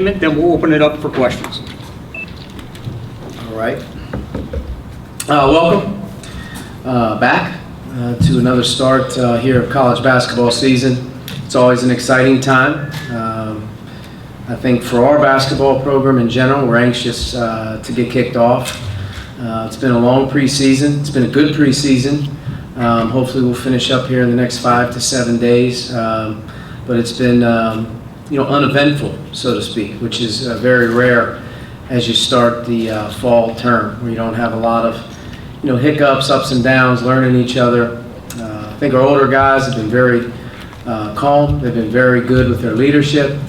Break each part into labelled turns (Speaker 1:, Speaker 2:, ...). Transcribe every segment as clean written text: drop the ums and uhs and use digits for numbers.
Speaker 1: statement, then we'll open it up for questions.
Speaker 2: All right. Welcome back to another start here of college basketball season. It's always an exciting time. I think for our basketball program in general, we're anxious to get kicked off. It's been a long preseason. It's been a good preseason. Hopefully we'll finish up here in the next 5 to 7 days. But it's been uneventful, so to speak, which is very rare as you start the fall term, where you don't have a lot of hiccups, ups and downs, learning each other. I think our older guys have been very calm. They've been very good with their leadership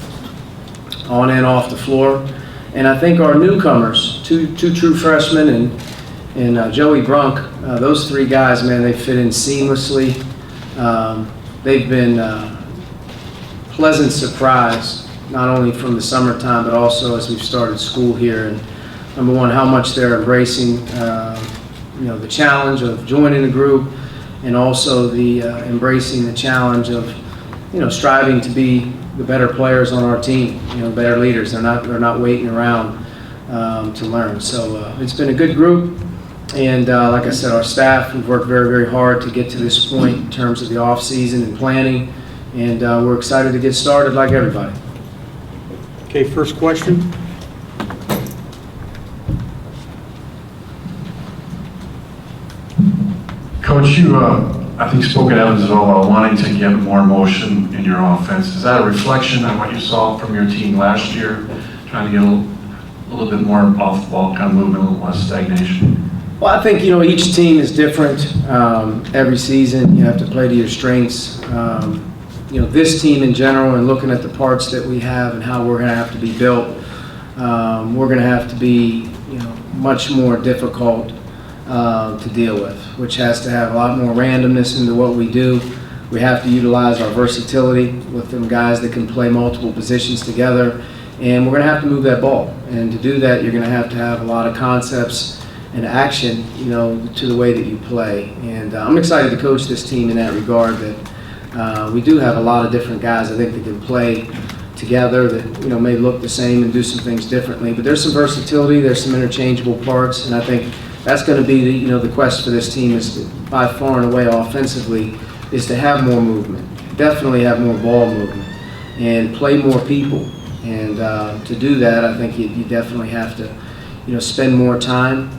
Speaker 2: on and off the floor. And I think our newcomers, two true freshmen and Joey Brunk, those three guys, man, they fit in seamlessly. They've been pleasant surprise, not only from the summertime, but also as we've started school here. And number one, how much they're embracing, the challenge of joining the group, and also the embracing the challenge of, striving to be the better players on our team, better leaders. They're not waiting around to learn. So it's been a good group. And like I said, our staff, we've worked very, very hard to get to this point in terms of the off season and planning. And we're excited to get started like everybody.
Speaker 1: Okay, first question.
Speaker 3: Coach, you, I think, spoke at Evansville about wanting to get more motion in your offense. Is that a reflection on what you saw from your team last year, trying to get a little bit more off-the-ball kind of movement, a little less stagnation?
Speaker 2: Well, I think, each team is different. Every season, you have to play to your strengths. This team in general, and looking at the parts that we have and how we're going to have to be built, we're going to have to be, much more difficult to deal with, which has to have a lot more randomness into what we do. We have to utilize our versatility with them guys that can play multiple positions together, and we're going to have to move that ball. And to do that, you're going to have a lot of concepts and action, to the way that you play. And I'm excited to coach this team in that regard. That we do have a lot of different guys, I think, that can play together that may look the same and do some things differently. But there's some versatility, there's some interchangeable parts, and I think that's going to be the quest for this team is by far and away offensively is to have more movement, definitely have more ball movement, and play more people. And to do that, I think you definitely have to spend more time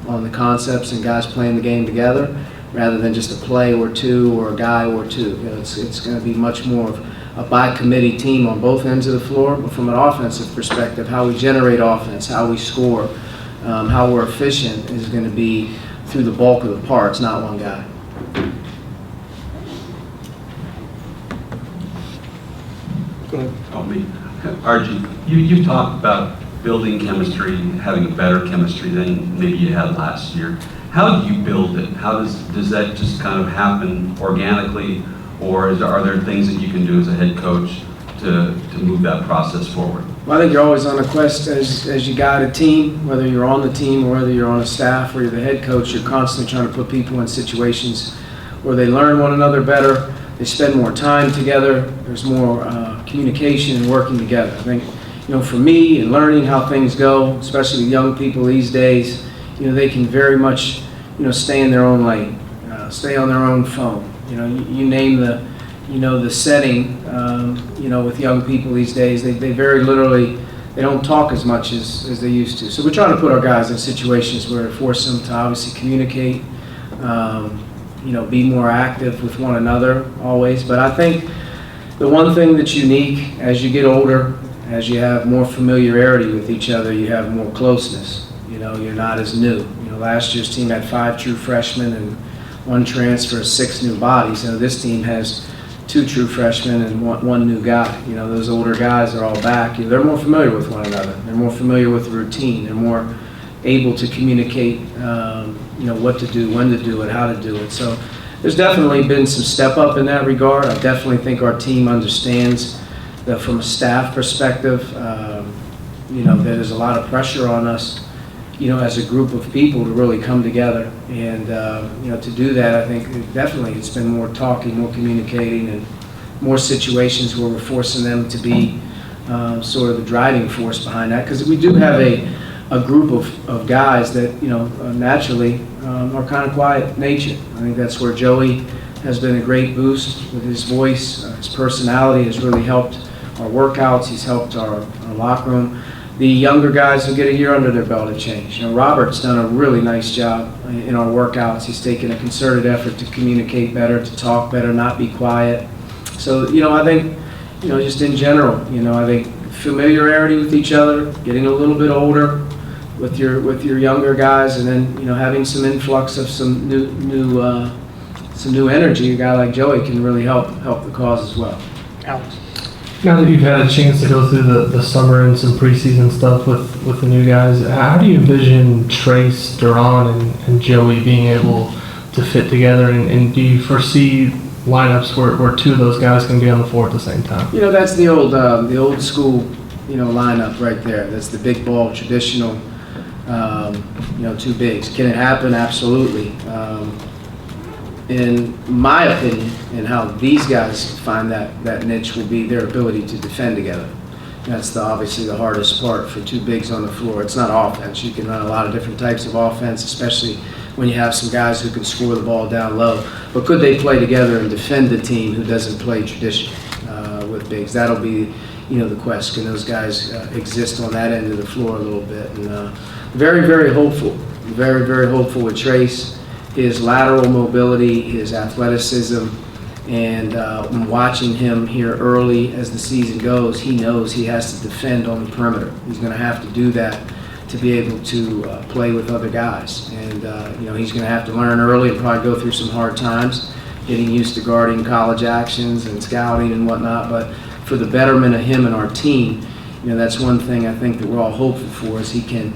Speaker 2: on the concepts and guys playing the game together, rather than just a play or two or a guy or two. It's going to be much more of a by-committee team on both ends of the floor, but from an offensive perspective, how we generate offense, how we score, how we're efficient is going to be through the bulk of the parts, not one guy.
Speaker 1: Go ahead.
Speaker 4: Oh, me. Archie, you've talked about building chemistry, having a better chemistry than maybe you had last year. How do you build it? How does that just kind of happen organically, or are there things that you can do as a head coach to move that process forward?
Speaker 2: Well, I think you're always on a quest as you guide a team, whether you're on the team or whether you're on a staff or you're the head coach. You're constantly trying to put people in situations where they learn one another better, they spend more time together, there's more communication and working together. I think, for me and learning how things go, especially young people these days, they can very much, stay in their own lane, stay on their own phone. You name the setting, with young people these days, they very literally, they don't talk as much as they used to. So we're trying to put our guys in situations where it forces them to obviously communicate, be more active with one another always. But I think the one thing that's unique as you get older, as you have more familiarity with each other, you have more closeness. You're not as new. Last year's team had 5 true freshmen and 1 transfer, 6 new bodies. This team has 2 true freshmen and one new guy. Those older guys are all back. They're more familiar with one another. They're more familiar with the routine. They're more able to communicate, what to do, when to do it, how to do it. So there's definitely been some step up in that regard. I definitely think our team understands that from a staff perspective, that there's a lot of pressure on us, as a group of people to really come together. And, to do that, I think definitely it's been more talking, more communicating, and more situations where we're forcing them to be sort of the driving force behind that, because we do have a group of guys that, naturally are kind of quiet nature. I think that's where Joey has been a great boost with his voice. His personality has really helped our workouts. He's helped our locker room. The younger guys who get a year under their belt have changed. Robert's done a really nice job in our workouts. He's taken a concerted effort to communicate better, to talk better, not be quiet. So, I think, just in general, I think familiarity with each other, getting a little bit older with your younger guys, and then, having some influx of some new energy. A guy like Joey can really help the cause as well.
Speaker 1: Alex?
Speaker 5: Now that you've had a chance to go through the summer and some preseason stuff with the new guys, how do you envision Trace, Duran, and Joey being able to fit together? And do you foresee lineups where two of those guys can be on the floor at the same time?
Speaker 2: That's the old school, lineup right there. That's the big ball traditional, two bigs. Can it happen? Absolutely. In my opinion, and how these guys find that niche will be their ability to defend together. That's obviously the hardest part for two bigs on the floor. It's not offense. You can run a lot of different types of offense, especially when you have some guys who can score the ball down low. But could they play together and defend a team who doesn't play tradition with bigs? That'll be, the quest. Can those guys exist on that end of the floor a little bit? And very, very hopeful. Very, very hopeful with Trace. His lateral mobility, his athleticism, and watching him here early as the season goes, he knows he has to defend on the perimeter. He's going to have to do that to be able to play with other guys. And, he's going to have to learn early and probably go through some hard times, getting used to guarding college actions and scouting and whatnot. But for the betterment of him and our team, that's one thing I think that we're all hopeful for, is he can,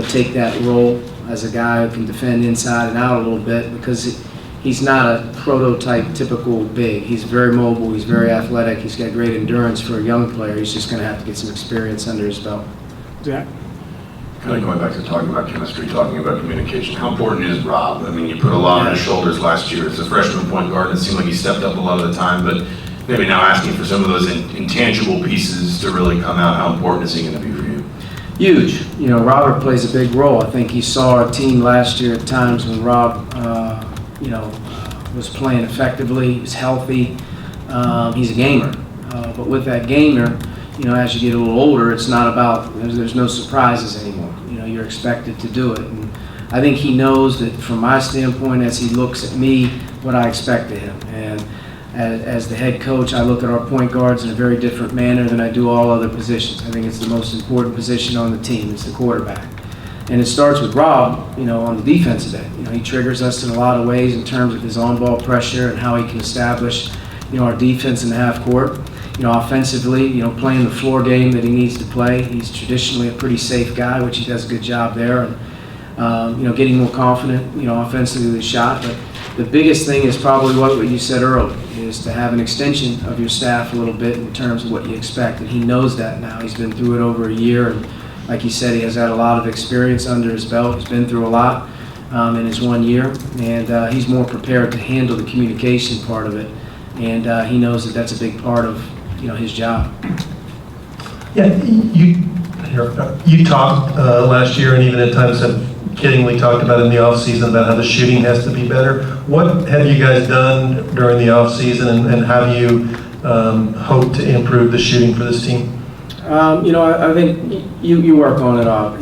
Speaker 2: take that role as a guy who can defend inside and out a little bit, because he's not a prototype typical big. He's very mobile, he's very athletic, he's got great endurance for a young player. He's just going to have to get some experience under his belt.
Speaker 1: Zach?
Speaker 6: Kind of going back to talking about chemistry, talking about communication, how important is Rob? I mean, you put a lot on his shoulders last year as a freshman point guard, and it seemed like he stepped up a lot of the time, but maybe now asking for some of those intangible pieces to really come out. How important is he going to be for you?
Speaker 2: Huge. Robert plays a big role. I think he saw our team last year at times when Rob, was playing effectively. He was healthy. He's a gamer. But with that gamer, as you get a little older, it's not about, there's no surprises anymore. You're expected to do it. And I think he knows that from my standpoint, as he looks at me, what I expect of him. And as the head coach, I look at our point guards in a very different manner than I do all other positions. I think it's the most important position on the team. It's the quarterback. And it starts with Rob, on the defensive end. He triggers us in a lot of ways in terms of his on-ball pressure and how he can establish, our defense in the half court. Offensively, playing the floor game that he needs to play. He's traditionally a pretty safe guy, which he does a good job there. And, getting more confident, offensively with his shot. But the biggest thing is probably what you said earlier, is to have an extension of your staff a little bit in terms of what you expect. And he knows that now. He's been through it over a year. And like he said, he has had a lot of experience under his belt. He's been through a lot in his 1 year. And he's more prepared to handle the communication part of it. And he knows that that's a big part of, his job.
Speaker 7: Yeah, you talked last year, and even at times have kiddingly talked about in the offseason about how the shooting has to be better. What have you guys done during the offseason, and how do you hope to improve the shooting for this team?
Speaker 2: I think you work on it all.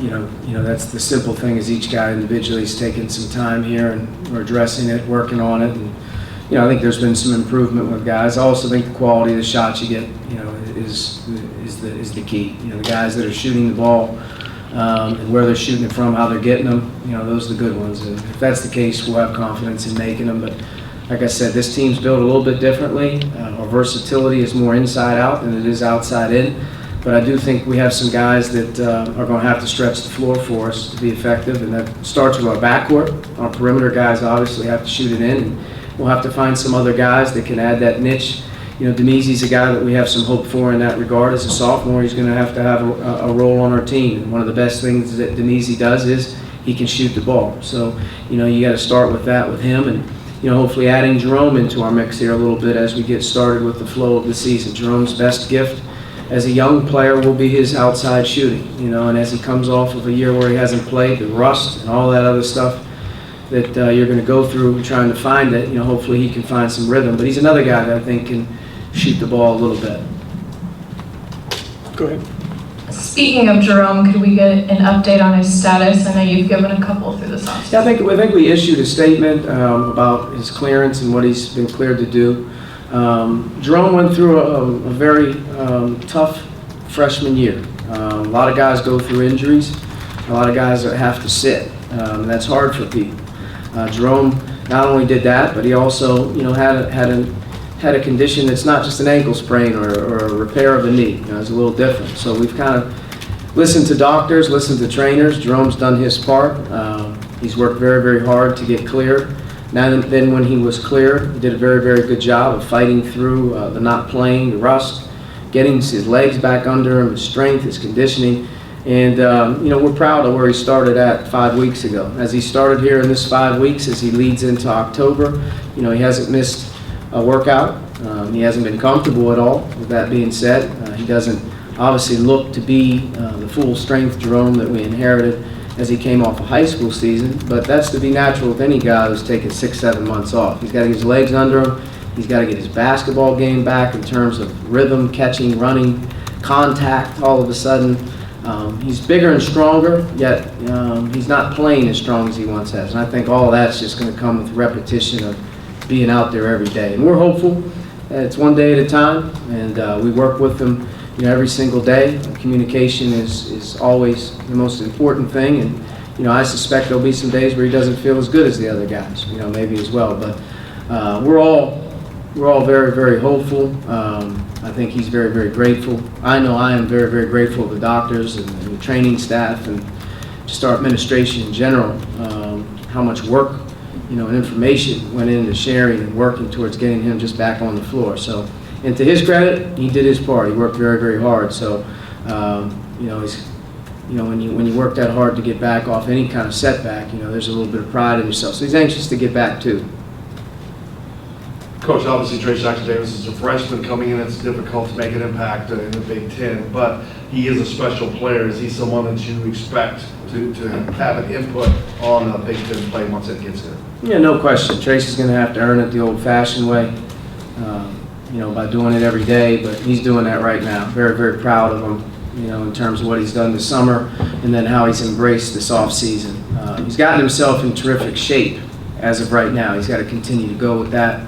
Speaker 2: That's the simple thing, is each guy individually is taking some time here, and we're addressing it, working on it. And I think there's been some improvement with guys. I also think the quality of the shots you get, is the key. The guys that are shooting the ball, and where they're shooting it from, how they're getting them, those are the good ones. And if that's the case, we'll have confidence in making them. But like I said, this team's built a little bit differently. Our versatility is more inside out than it is outside in. But I do think we have some guys that are going to have to stretch the floor for us to be effective. And that starts with our backcourt. Our perimeter guys obviously have to shoot it in. And we'll have to find some other guys that can add that niche. Demezy's a guy that we have some hope for in that regard. As a sophomore, he's going to have a role on our team. And one of the best things that Demezy does is he can shoot the ball. So, you got to start with that with him. And, hopefully adding Jerome into our mix here a little bit as we get started with the flow of the season. Jerome's best gift as a young player will be his outside shooting, and as he comes off of a year where he hasn't played, the rust and all that other stuff that you're going to go through trying to find it, hopefully he can find some rhythm. But he's another guy that I think can shoot the ball a little bit.
Speaker 1: Go ahead.
Speaker 8: Speaking of Jerome, could we get an update on his status? I know you've given a couple through this offseason.
Speaker 2: Yeah, I think we issued a statement about his clearance and what he's been cleared to do. Jerome went through a very tough freshman year. A lot of guys go through injuries. A lot of guys have to sit. And that's hard for people. Jerome not only did that, but he also, had a condition that's not just an ankle sprain or a repair of a knee. It's a little different. So we've kind of listened to doctors, listened to trainers. Jerome's done his part. He's worked very, very hard to get cleared. Then when he was cleared, he did a very, very good job of fighting through the not playing, the rust, getting his legs back under him, his strength, his conditioning. And, we're proud of where he started at 5 weeks ago. As he started here in this 5 weeks, as he leads into October, he hasn't missed a workout. He hasn't been comfortable at all. With that being said, he doesn't obviously look to be the full strength Jerome that we inherited as he came off a high school season, but that's to be natural with any guy who's taken 6-7 months off. He's got to get his legs under him. He's got to get his basketball game back in terms of rhythm, catching, running, contact. All of a sudden, he's bigger and stronger, yet he's not playing as strong as he once has. And I think all of that's just going to come with repetition of being out there every day. And we're hopeful. It's one day at a time, and we work with them every single day. Communication is always the most important thing, and I suspect there'll be some days where he doesn't feel as good as the other guys, maybe as well. But we're all very, very hopeful. I think he's very, very grateful. I know I am very, very grateful to the doctors and the training staff and just our administration in general. How much work, and information went into sharing and working towards getting him just back on the floor. So. And to his credit, he did his part. He worked very, very hard. So, when you work that hard to get back off any kind of setback, there's a little bit of pride in yourself. So he's anxious to get back too.
Speaker 9: Coach, obviously Devante Davis is a freshman coming in. It's difficult to make an impact in the Big Ten, but he is a special player. Is he someone that you expect to have an input on Big Ten play once it gets here?
Speaker 2: Yeah, no question. Tracy's going to have to earn it the old-fashioned way. By doing it every day, but he's doing that right now. Very, very proud of him, in terms of what he's done this summer and then how he's embraced this off-season. He's gotten himself in terrific shape as of right now. He's got to continue to go with that.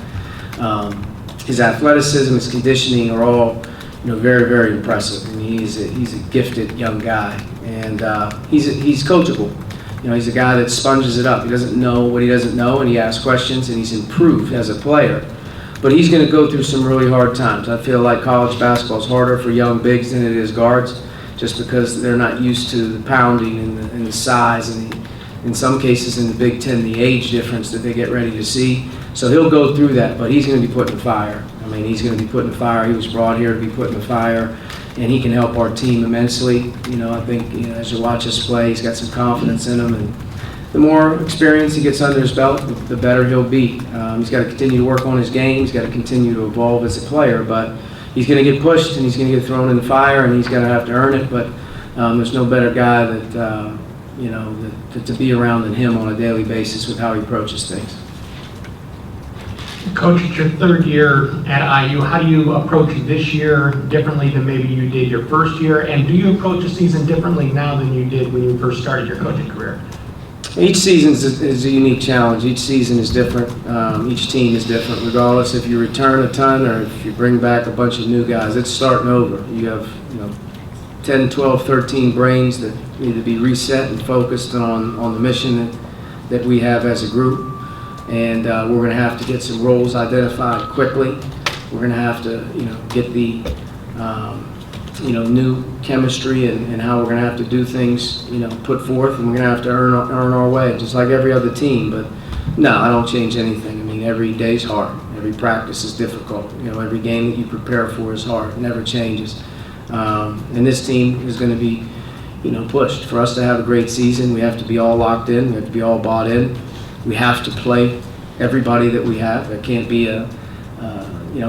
Speaker 2: His athleticism, his conditioning are all, very, very impressive. I mean, he's a gifted young guy, and he's coachable. He's a guy that sponges it up. He doesn't know what he doesn't know, and he asks questions, and he's improved as a player. But he's going to go through some really hard times. I feel like college basketball is harder for young bigs than it is guards, just because they're not used to the pounding and the size, and in some cases in the Big Ten, the age difference that they get ready to see. So he'll go through that, but he's going to be put in the fire. I mean, he's going to be put in the fire. He was brought here to be put in the fire, and he can help our team immensely. I think as you watch us play, he's got some confidence in him, and the more experience he gets under his belt, the better he'll be. He's got to continue to work on his game. He's got to continue to evolve as a player, but he's going to get pushed and he's going to get thrown in the fire, and he's going to have to earn it. But there's no better guy that to be around than him on a daily basis with how he approaches things.
Speaker 10: Coach, it's your third year at IU. How do you approach this year differently than maybe you did your first year? And do you approach the season differently now than you did when you first started your coaching career?
Speaker 2: Each season is a unique challenge. Each season is different. Each team is different, regardless if you return a ton or if you bring back a bunch of new guys. It's starting over. You have 10, 12, 13 brains that need to be reset and focused on the mission that we have as a group. And we're going to have to get some roles identified quickly. We're going to have to get the new chemistry and how we're going to have to do things, put forth, and we're going to have to earn our way, just like every other team. But no, I don't change anything. I mean, every day's hard. Every practice is difficult. Every game that you prepare for is hard. It never changes. And this team is going to be, pushed. For us to have a great season, we have to be all locked in. We have to be all bought in. We have to play everybody that we have. There can't be a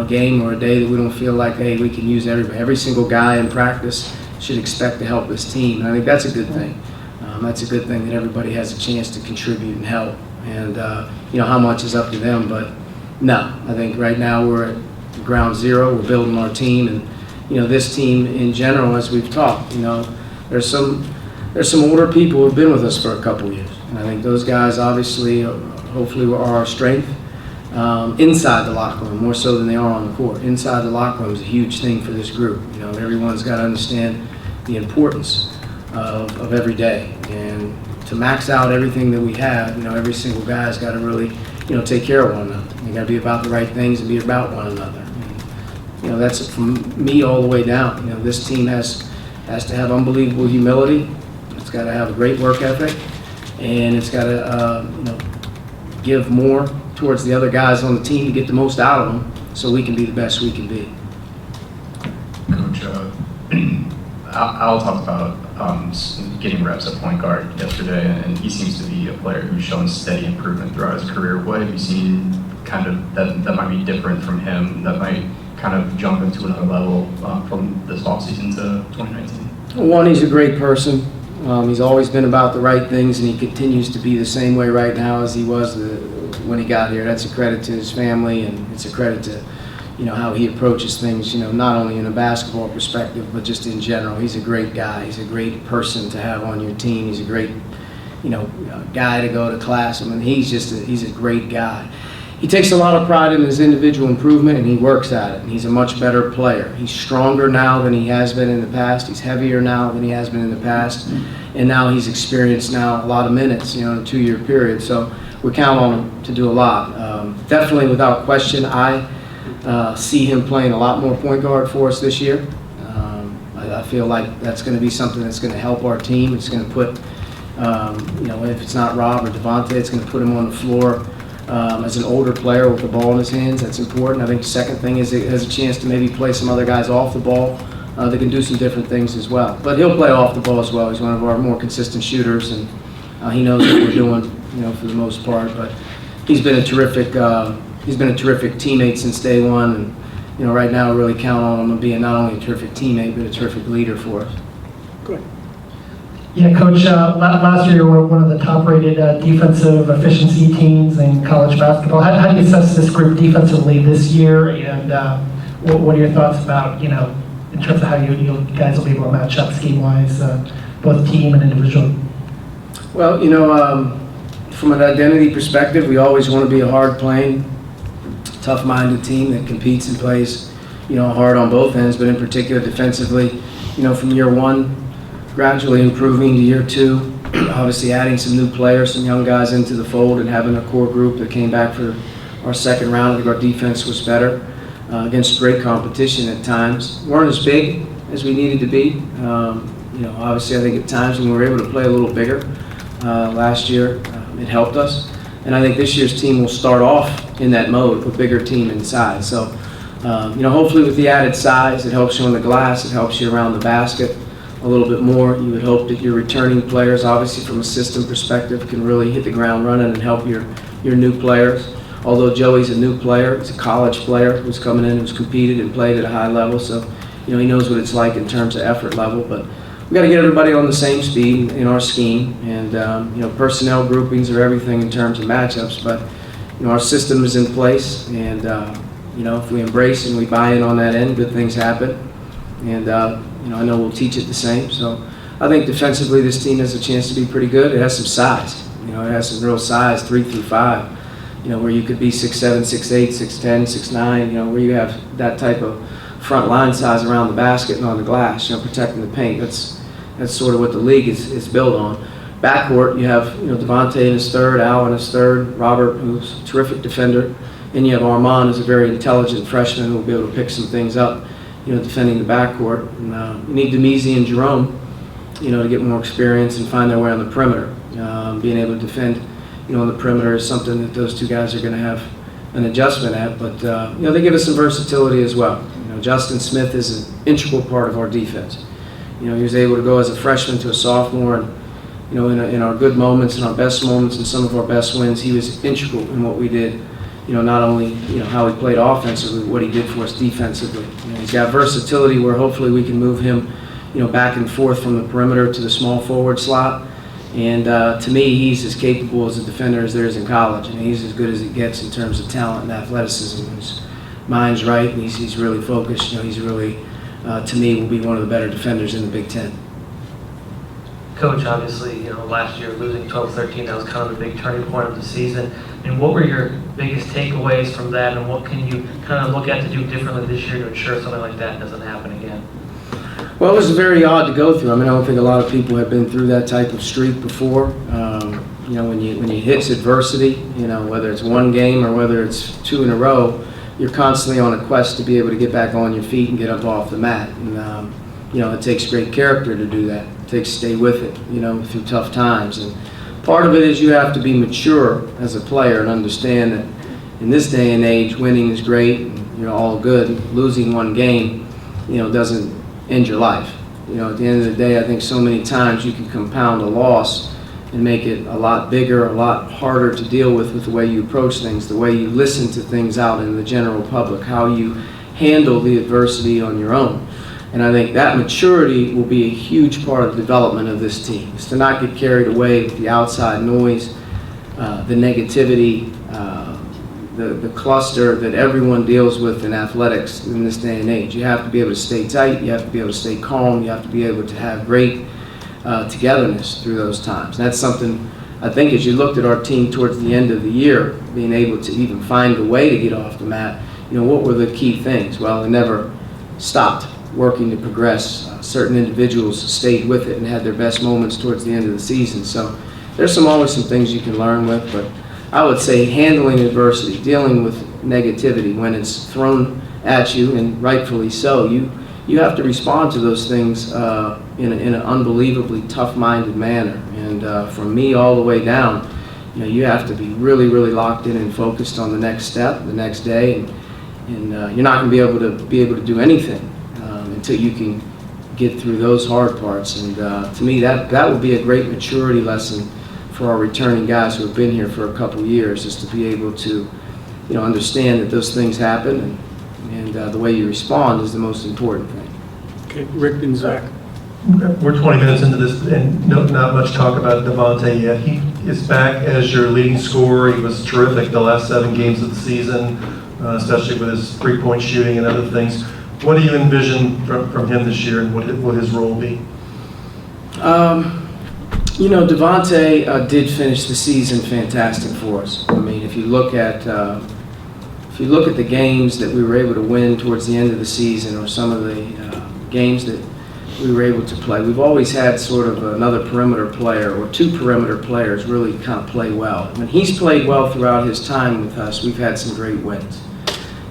Speaker 2: game or a day that we don't feel like, hey, we can use everybody. Every single guy in practice should expect to help this team. And I think that's a good thing. That's a good thing that everybody has a chance to contribute and help. And, how much is up to them. But no, I think right now we're at ground zero. We're building our team. And, this team in general, as we've talked, there's some older people who've been with us for a couple years. And I think those guys obviously, hopefully, are our strength. Inside the locker room, more so than they are on the court. Inside the locker room is a huge thing for this group. Everyone's got to understand the importance of every day. And to max out everything that we have, every single guy's got to really, take care of one another. You got to be about the right things and be about one another. And, that's from me all the way down. This team has to have unbelievable humility. It's got to have a great work ethic, and it's got to, give more towards the other guys on the team to get the most out of them, so we can be the best we can be.
Speaker 11: Coach, Al talked about getting reps at point guard yesterday, and he seems to be a player who's shown steady improvement throughout his career. What have you seen kind of that might be different from him, that might kind of jump into another level from this offseason to 2019?
Speaker 2: One, he's a great person. He's always been about the right things, and he continues to be the same way right now as he was when he got here. That's a credit to his family, and it's a credit to how he approaches things, not only in a basketball perspective, but just in general. He's a great guy. He's a great person to have on your team. He's a great, guy to go to class. I mean, he's a great guy. He takes a lot of pride in his individual improvement, and he works at it. And he's a much better player. He's stronger now than he has been in the past. He's heavier now than he has been in the past. And now he's experienced now a lot of minutes, in a 2-year period. So we count on him to do a lot. Definitely, without question, I see him playing a lot more point guard for us this year. I feel like that's going to be something that's going to help our team. It's going to put, if it's not Rob or Devante, it's going to put him on the floor as an older player with the ball in his hands. That's important. I think the second thing is it has a chance to maybe play some other guys off the ball that can do some different things as well. But he'll play off the ball as well. He's one of our more consistent shooters, and he knows what we're doing, for the most part. But he's been a terrific teammate since day one, and right now we really count on him being not only a terrific teammate but a terrific leader for us.
Speaker 1: Good.
Speaker 12: Yeah, Coach, last year you were one of the top-rated defensive efficiency teams in college basketball. How do you assess this group defensively this year, and what are your thoughts about, in terms of how you guys will be able to match up scheme-wise, both team and individual?
Speaker 2: Well, from an identity perspective, we always want to be a hard-playing, tough-minded team that competes and plays, hard on both ends, but in particular defensively, from year one, gradually improving to year two, obviously adding some new players, some young guys into the fold, and having a core group that came back for our second round. I think our defense was better against great competition at times. Weren't as big as we needed to be. Obviously I think at times when we were able to play a little bigger last year, it helped us. And I think this year's team will start off in that mode, a bigger team inside. So, hopefully with the added size, it helps you on the glass, it helps you around the basket a little bit more. You would hope that your returning players, obviously from a system perspective, can really hit the ground running and help your new players. Although Joey's a new player, he's a college player who's coming in, who's competed and played at a high level, so he knows what it's like in terms of effort level. But we got to get everybody on the same speed in our scheme, and personnel groupings are everything in terms of matchups. But our system is in place, and if we embrace and we buy in on that end, good things happen. And I know we'll teach it the same. So I think defensively this team has a chance to be pretty good. It has some size. It has some real size, 3 through 5. Where you could be 6'7", 6'8", 6'10", 6'9", where you have that type of front line size around the basket and on the glass, protecting the paint. That's sort of what the league is built on. Backcourt, you have Devante in his third, Al in his third, Robert, who's a terrific defender, and you have Armand, who's a very intelligent freshman who will be able to pick some things up, defending the backcourt. And you need Devante and Jerome, to get more experience and find their way on the perimeter. Being able to defend, on the perimeter is something that those two guys are going to have an adjustment at. But they give us some versatility as well. Justin Smith is an integral part of our defense. He was able to go as a freshman to a sophomore, and in our good moments and our best moments and some of our best wins, he was integral in what we did not only, how he played offensively, but what he did for us defensively. He's got versatility where hopefully we can move him, back and forth from the perimeter to the small forward slot. And to me, he's as capable as a defender as there is in college. And he's as good as it gets in terms of talent and athleticism. His mind's right, and he's really focused. He's really, to me, will be one of the better defenders in the Big Ten.
Speaker 5: Coach, obviously, last year losing 12-13, that was kind of the big turning point of the season. And what were your biggest takeaways from that, and what can you kind of look at to do differently this year to ensure something like that doesn't happen again?
Speaker 2: Well, it was very odd to go through. I don't think a lot of people have been through that type of streak before. When you hit adversity, whether it's one game or whether it's two in a row, you're constantly on a quest to be able to get back on your feet and get up off the mat. And, it takes great character to do that. It takes to stay with it, through tough times. And part of it is you have to be mature as a player and understand that in this day and age, winning is great and you're all good. Losing one game, doesn't end your life. At the end of the day, I think so many times you can compound a loss and make it a lot bigger, a lot harder to deal with the way you approach things, the way you listen to things out in the general public, how you handle the adversity on your own. And I think that maturity will be a huge part of the development of this team, is to not get carried away with the outside noise, the negativity, the cluster that everyone deals with in athletics in this day and age. You have to be able to stay tight, you have to be able to stay calm, you have to be able to have great togetherness through those times. And that's something, I think, as you looked at our team towards the end of the year, being able to even find a way to get off the mat, what were the key things? Well, they never stopped working to progress. Certain individuals stayed with it and had their best moments towards the end of the season. So there's always some things you can learn with, but I would say handling adversity, dealing with negativity when it's thrown at you, and rightfully so, you have to respond to those things in an unbelievably tough-minded manner. And from me all the way down, you have to be really, really locked in and focused on the next step, the next day, and you're not going to be able to do anything until you can get through those hard parts. And to me, that will be a great maturity lesson for our returning guys who have been here for a couple years, is to be able to, understand that those things happen, and the way you respond is the most important thing.
Speaker 1: Okay, Rick and Zach.
Speaker 7: We're 20 minutes into this, and not much talk about Devante yet. He is back as your leading scorer. He was terrific the last 7 games of the season, especially with his three-point shooting and other things. What do you envision from him this year, and what his role will be?
Speaker 2: Devante did finish the season fantastic for us. If you look at the games that we were able to win towards the end of the season, or some of the games that we were able to play, we've always had sort of another perimeter player or 2 perimeter players really kind of play well. When he's played well throughout his time with us, we've had some great wins.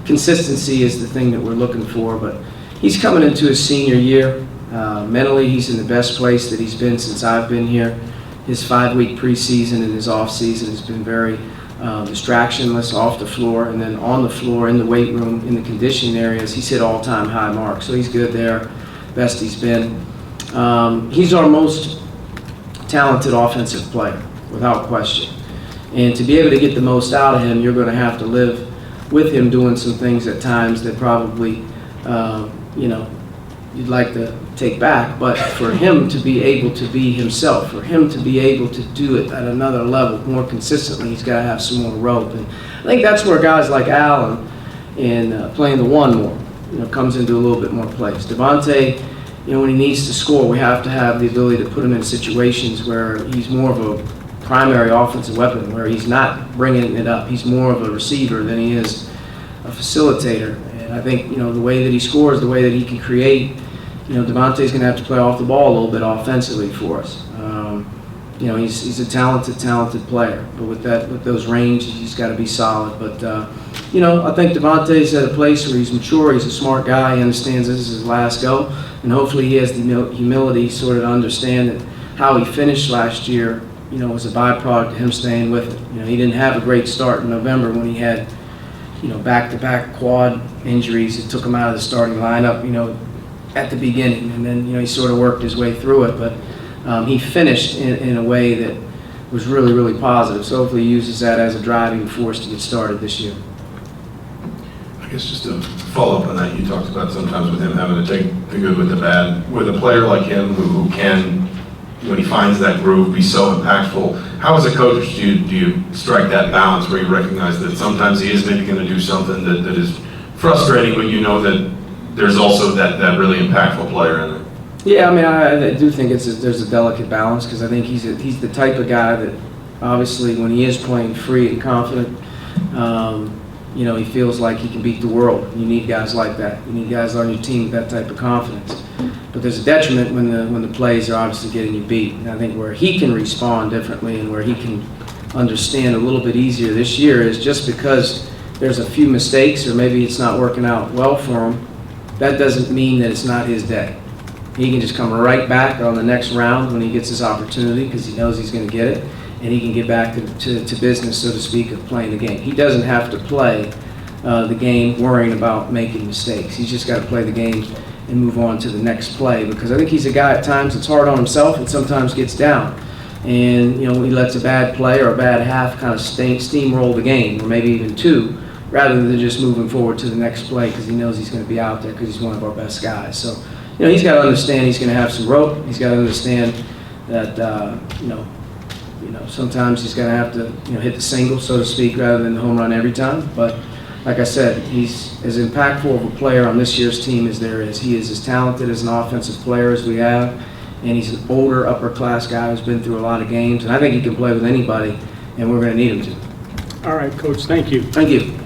Speaker 2: Consistency is the thing that we're looking for, but he's coming into his senior year. Mentally, he's in the best place that he's been since I've been here. His 5-week preseason and his off-season has been very distractionless off the floor, and then on the floor, in the weight room, in the conditioning areas, he's hit all-time high marks. So he's good there, best he's been. He's our most talented offensive player, without question. And to be able to get the most out of him, you're going to have to live with him doing some things at times that probably, you'd like to take back. But for him to be able to be himself, for him to be able to do it at another level more consistently, he's got to have some more rope. And I think that's where guys like Al and playing the 1 more, comes into a little bit more place. Devante, when he needs to score, we have to have the ability to put him in situations where he's more of a primary offensive weapon, where he's not bringing it up. He's more of a receiver than he is a facilitator. And I think, the way that he scores, the way that he can create, Devante's going to have to play off the ball a little bit offensively for us. He's a talented player, but with those ranges, he's got to be solid. But I think Devante's at a place where he's mature. He's a smart guy. He understands this is his last go, and hopefully he has the humility sort of to understand that how he finished last year, was a byproduct of him staying with it. He didn't have a great start in November when he had, back-to-back quad injuries that took him out of the starting lineup, at the beginning, and then he sort of worked his way through it. But he finished in a way that was really, really positive. So hopefully he uses that as a driving force to get started this year.
Speaker 6: I guess just to follow up on that, you talked about sometimes with him having to take the good with the bad. With a player like him who can, when he finds that groove, be so impactful, how as a coach do you strike that balance where you recognize that sometimes he is maybe going to do something that is frustrating, but you know that there's also that really impactful player in it?
Speaker 2: Yeah, I mean, I do think there's a delicate balance, because I think he's the type of guy that obviously when he is playing free and confident, he feels like he can beat the world. You need guys like that. You need guys on your team with that type of confidence. But there's a detriment when the plays are obviously getting you beat. And I think where he can respond differently and where he can understand a little bit easier this year is just because there's a few mistakes or maybe it's not working out well for him, that doesn't mean that it's not his day. He can just come right back on the next round when he gets his opportunity, because he knows he's going to get it, and he can get back to business, so to speak, of playing the game. He doesn't have to play the game worrying about making mistakes. He's just got to play the game and move on to the next play, because I think he's a guy at times that's hard on himself and sometimes gets down. And he lets a bad play or a bad half kind of steamroll the game, or maybe even two, rather than just moving forward to the next play because he knows he's going to be out there because he's one of our best guys. So, he's got to understand he's going to have some rope. He's got to understand that, sometimes he's going to have to, hit the single, so to speak, rather than the home run every time. But like I said, he's as impactful of a player on this year's team as there is. He is as talented as an offensive player as we have, and he's an older, upper-class guy who's been through a lot of games, and I think he can play with anybody, and we're going to need him to.
Speaker 1: All right, Coach, thank you.
Speaker 2: Thank you.